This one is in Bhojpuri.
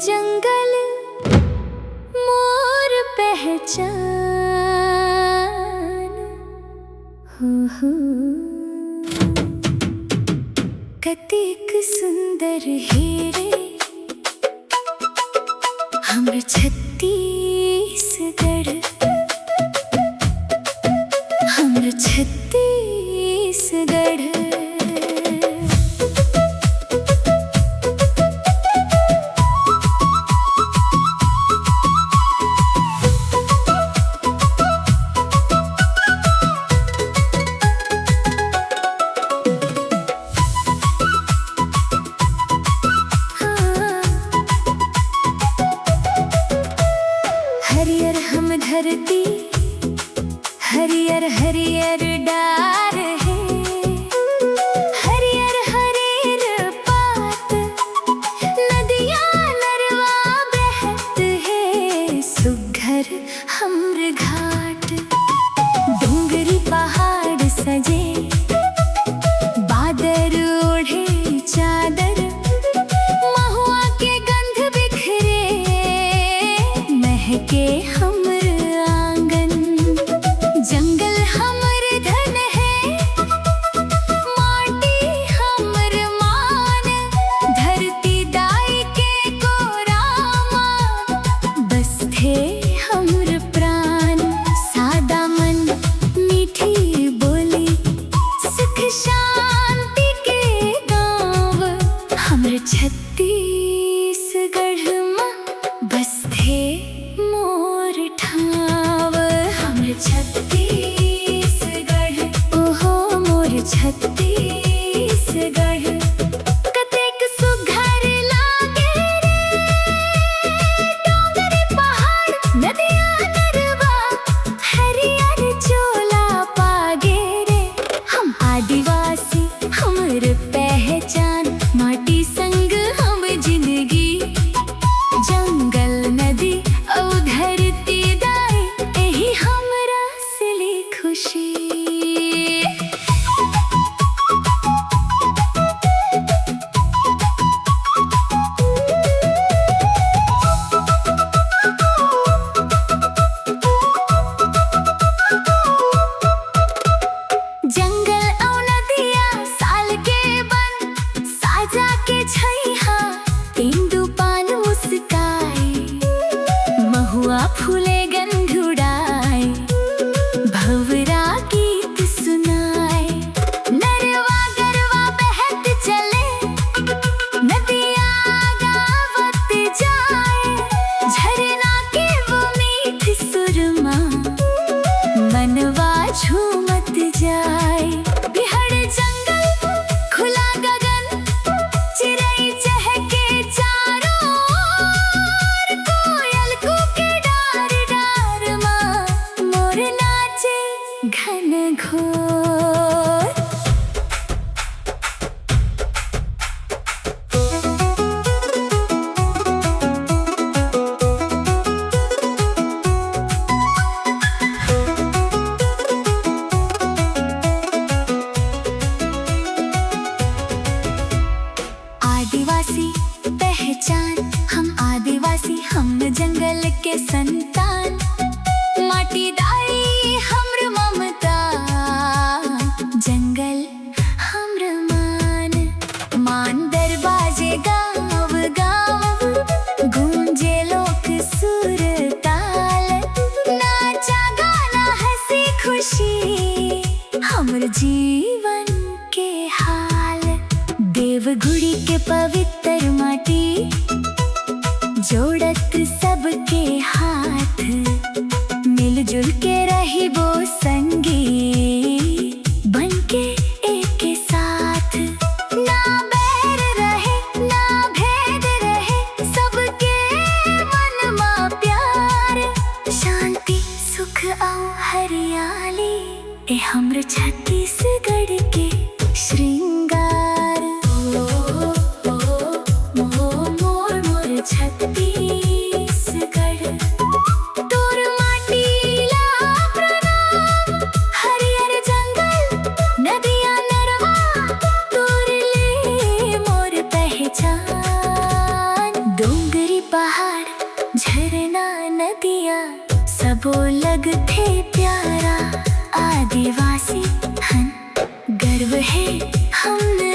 जंगल मोर पहचान हो। कतेक सुंदर हेरे हमर छत्तीसगढ़, हमर छत्तीसगढ़। हरियर हम धरती, हरियर हरियर डार है, हरियर हरियर पात, नदियाँ नरवा बहत है। सुघर हमर घाट, डूंगरी पहाड़ सजे, बादर ओढ़े चादर, महुआ के गंध बिखरे, महके हमर आंगन। जंगल हमर धन है, माटी हमर मान, धरती दाई के कोरामा, बस थे हमर प्राण। सादा मन मीठी बोली, सुख शांति के गाँव, हमर छत्तीसगढ़ माँ बस थे मोर ठाव। हमर छत्तीसगढ़, ओहो मोर छत्तीसगढ़। कतेक सुघर लागे रे, डोंगरी पहाड़, नदियाँ नरवा, हरियर चोला पागे रे। हम आदिवासी हमर पहचान, माटी संग हम जिंदगी, जंगल नदी औ धरती दाई, एही हमरा असली खुशी। जंगल औ नदिया साल के बन, साजा के छैहा तेंदू पान मुस्काए, महुआ फूले गंध उड़ाए, भंवरा गीत सुनाए। नरवा गरवा बहत चले, नदियाँ गावत जाए, झरना के वो मीठ सुरमा, मनवा झूमत जाए। बिहड़ जंगल खुला गगन, चिड़ै चहके चारों ओर, कोयल कूके डार डार माँ, मोर नाचे घन घोर। आदिवासी पहचान, हम आदिवासी, हम जंगल के संतान, माटी दाई हमर ममता, जंगल हमर मान। मान दरवाजे गाँव गाँव, गूंजे लोक सुर ताल, नाचा गाना हंसी खुशी, हमर जीवन के हाल। देवगुड़ी के पवित्र माटी, जोड़त सबके हाथ, मिलजुल के रही वो संगी, बनके एक साथ। ना बैर रहे ना भेद रहे, सबके मन माँ प्यार, शांति सुख औ हरियाली, ए हमर छत्तीसगढ़ के श्रृंगार। मोर छत्तीसगढ़, तोर माटी ला प्रणाम, हरियर हमने